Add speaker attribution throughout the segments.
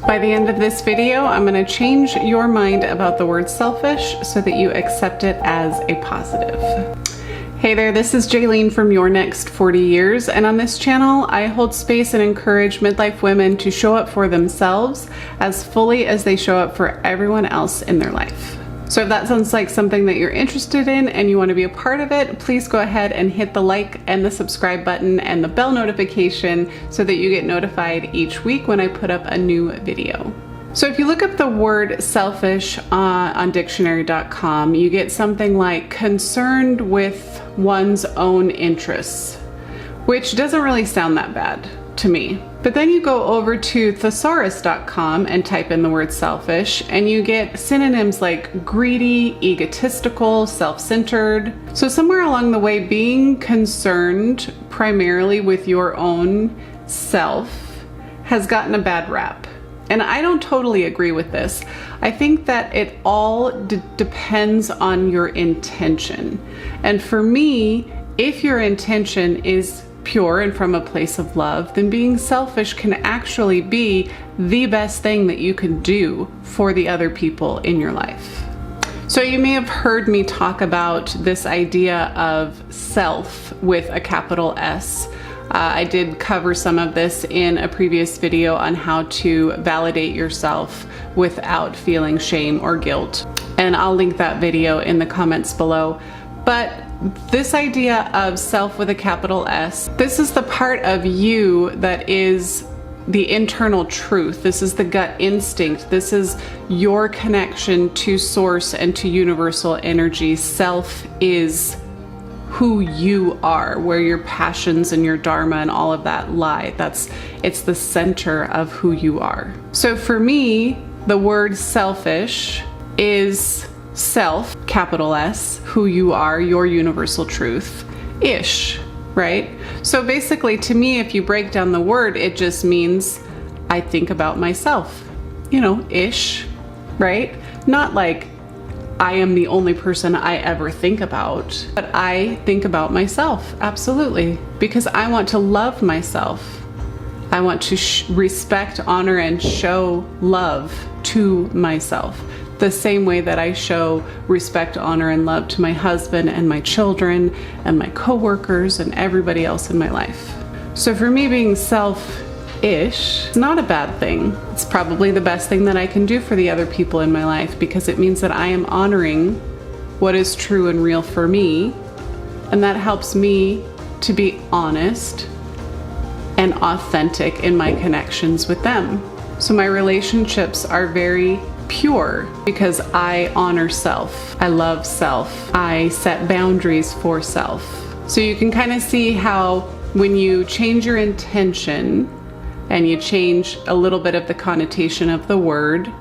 Speaker 1: By the end of this video, I'm going to change your mind about the word selfish so that you accept it as a positive. Hey there, this is Jaylene from Your Next 40 Years, and on this channel, I hold space and encourage midlife women to show up for themselves as fully as they show up for everyone else in their life. So if that sounds like something that you're interested in and you want to be a part of it, please go ahead and hit the like and the subscribe button and the bell notification so that you get notified each week when I put up a new video. So if you look up the word selfish on dictionary.com, you get something like concerned with one's own interests, which doesn't really sound that bad to me. But then you go over to thesaurus.com and type in the word selfish, and you get synonyms like greedy, egotistical, self-centered. So somewhere along the way, being concerned primarily with your own self has gotten a bad rap. And I don't totally agree with this. I think that it all depends on your intention. And for me, if your intention is pure and from a place of love, then being selfish can actually be the best thing that you can do for the other people in your life. So you may have heard me talk about this idea of self with a capital S. I did cover some of this in a previous video on how to validate yourself without feeling shame or guilt. And I'll link that video in the comments below. But this idea of self with a capital S, this is the part of you that is the internal truth. This is the gut instinct. This is your connection to source and to universal energy. Self is who you are, where your passions and your dharma and all of that lie. It's the center of who you are. So for me, the word selfish is self, capital S, who you are, your universal truth, ish, right? So basically, to me, if you break down the word, it just means I think about myself, ish, right? Not like I am the only person I ever think about, but I think about myself, absolutely, because I want to love myself. I want to respect, honor, and show love to myself, the same way that I show respect, honor, and love to my husband and my children and my coworkers and everybody else in my life. So for me, being selfish is not a bad thing. It's probably the best thing that I can do for the other people in my life, because it means that I am honoring what is true and real for me, and that helps me to be honest and authentic in my connections with them. So my relationships are very pure because I honor self. I love self. I set boundaries for self. So you can kind of see how when you change your intention and you change a little bit of the connotation of the word,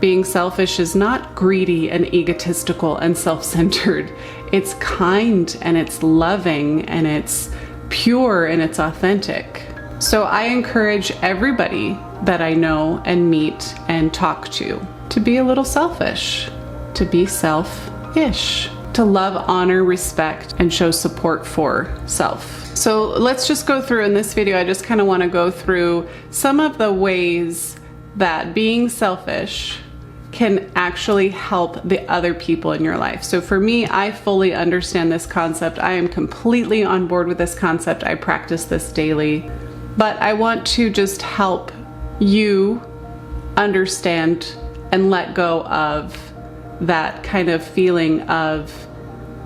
Speaker 1: being selfish is not greedy and egotistical and self-centered. It's kind and it's loving and it's pure and it's authentic. So I encourage everybody that I know and meet and talk to be a little selfish, to be self-ish, to love, honor, respect, and show support for self. So let's just go through in this video. I just kind of want to go through some of the ways that being selfish can actually help the other people in your life. So for me, I fully understand this concept. I am completely on board with this concept. I practice this daily. But I want to just help you understand and let go of that kind of feeling of,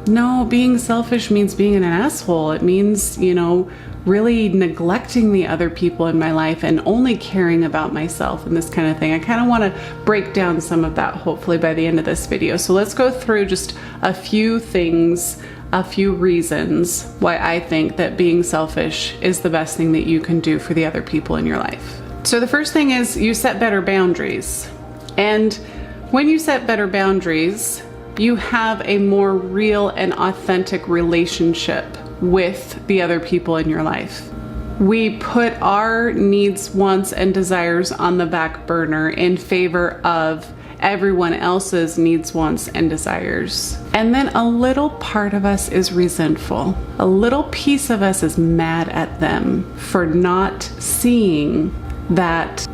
Speaker 1: no, being selfish means being an asshole. It means, really neglecting the other people in my life and only caring about myself and this kind of thing. I kind of want to break down some of that hopefully by the end of this video. So let's go through just a few things, a few reasons why I think that being selfish is the best thing that you can do for the other people in your life. So the first thing is you set better boundaries. And when you set better boundaries, you have a more real and authentic relationship with the other people in your life. We put our needs, wants, and desires on the back burner in favor of everyone else's needs, wants, and desires. And then a little part of us is resentful. A little piece of us is mad at them for not seeing that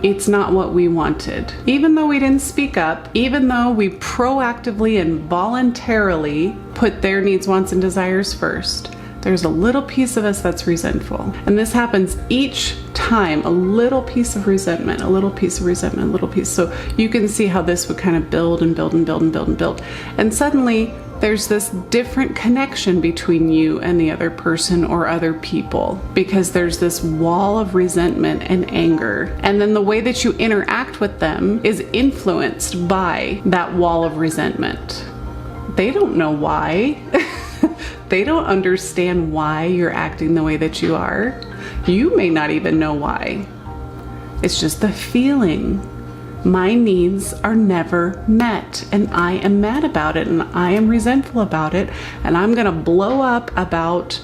Speaker 1: it's not what we wanted. Even though we didn't speak up, even though we proactively and voluntarily put their needs, wants, and desires first, there's a little piece of us that's resentful. And this happens each time, a little piece of resentment, a little piece of resentment, a little piece. So you can see how this would kind of build and build and build and build and build. And suddenly there's this different connection between you and the other person or other people, because there's this wall of resentment and anger. And then the way that you interact with them is influenced by that wall of resentment. They don't know why. They don't understand why you're acting the way that you are. You may not even know why. It's just the feeling. My needs are never met, and I am mad about it, and I am resentful about it, and I'm gonna blow up about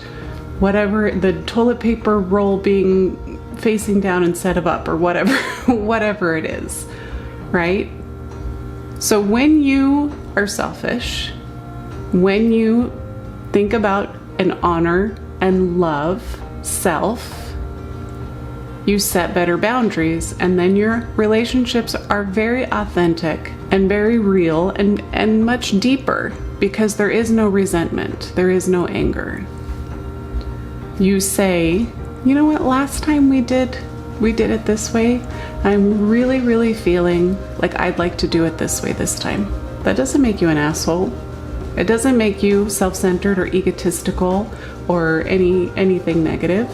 Speaker 1: whatever, the toilet paper roll being facing down instead of up, or whatever, whatever it is, right? So when you are selfish, when you think about and honor and love self, you set better boundaries, and then your relationships are very authentic and very real and much deeper, because there is no resentment, there is no anger. You say, you know what, last time we did it this way. I'm really feeling like I'd like to do it this way this time. That doesn't make you an asshole. It doesn't make you self-centered or egotistical or anything negative.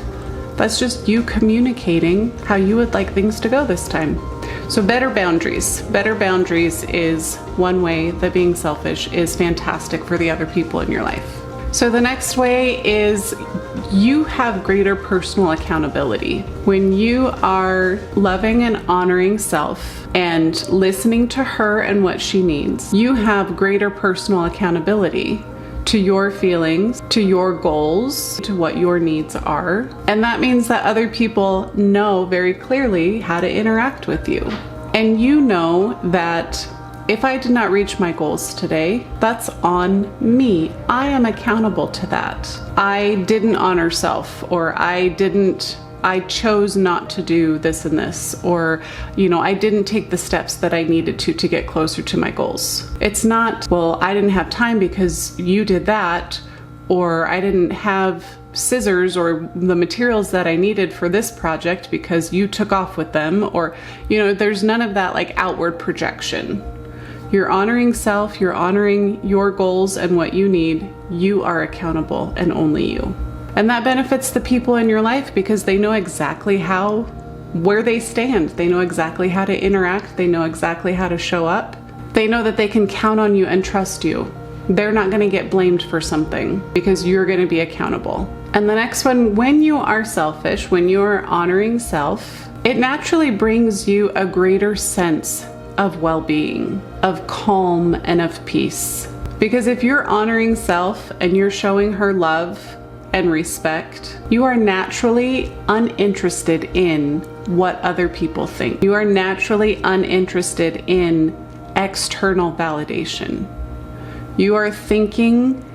Speaker 1: That's just you communicating how you would like things to go this time. So better boundaries. Better boundaries is one way that being selfish is fantastic for the other people in your life. So the next way is you have greater personal accountability. When you are loving and honoring self and listening to her and what she needs, you have greater personal accountability to your feelings, to your goals, to what your needs are. And that means that other people know very clearly how to interact with you. And you know that if I did not reach my goals today, that's on me. I am accountable to that. I didn't honor self, or I chose not to do this and this, or, I didn't take the steps that I needed to get closer to my goals. It's not, well, I didn't have time because you did that, or I didn't have scissors or the materials that I needed for this project because you took off with them, or, there's none of that like outward projection. You're honoring self, you're honoring your goals and what you need. You are accountable, and only you. And that benefits the people in your life because they know exactly where they stand. They know exactly how to interact. They know exactly how to show up. They know that they can count on you and trust you. They're not going to get blamed for something because you're going to be accountable. And the next one, when you are selfish, when you're honoring self, it naturally brings you a greater sense of well-being, of calm, and of peace. Because if you're honoring self and you're showing her love and respect, you are naturally uninterested in what other people think. You are naturally uninterested in external validation. You are thinking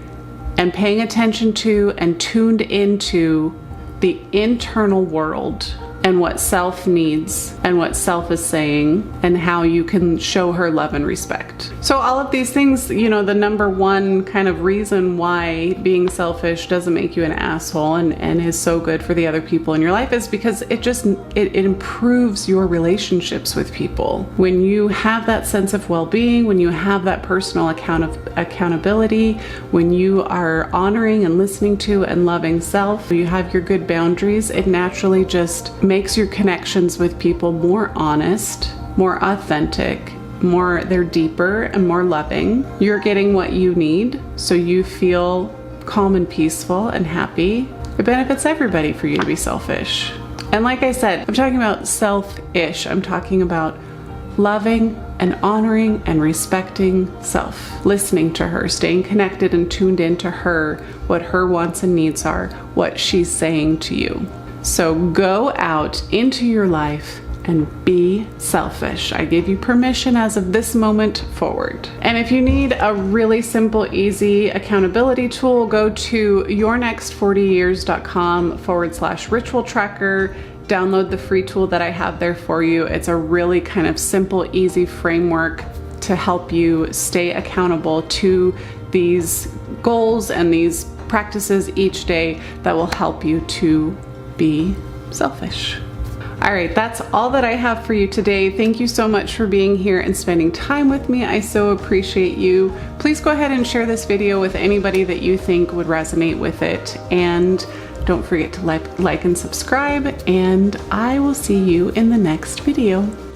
Speaker 1: and paying attention to and tuned into the internal world and what self needs and what self is saying and how you can show her love and respect. So all of these things, the number one kind of reason why being selfish doesn't make you an asshole and is so good for the other people in your life is because it improves your relationships with people. When you have that sense of well-being, when you have that personal accountability, when you are honoring and listening to and loving self, you have your good boundaries, it naturally just makes your connections with people more honest, more authentic, they're deeper and more loving. You're getting what you need, so you feel calm and peaceful and happy. It benefits everybody for you to be selfish. And like I said, I'm talking about selfish. I'm talking about loving and honoring and respecting self, listening to her, staying connected and tuned into her, what her wants and needs are, what she's saying to you. So go out into your life and be selfish. I give you permission as of this moment forward. And if you need a really simple, easy accountability tool, go to yournext40years.com/ritual tracker download the free tool that I have there for you. It's a really kind of simple, easy framework to help you stay accountable to these goals and these practices each day that will help you to be selfish. All right, that's all that I have for you today. Thank you so much for being here and spending time with me. I so appreciate you. Please go ahead and share this video with anybody that you think would resonate with it. And don't forget to like and subscribe, and I will see you in the next video.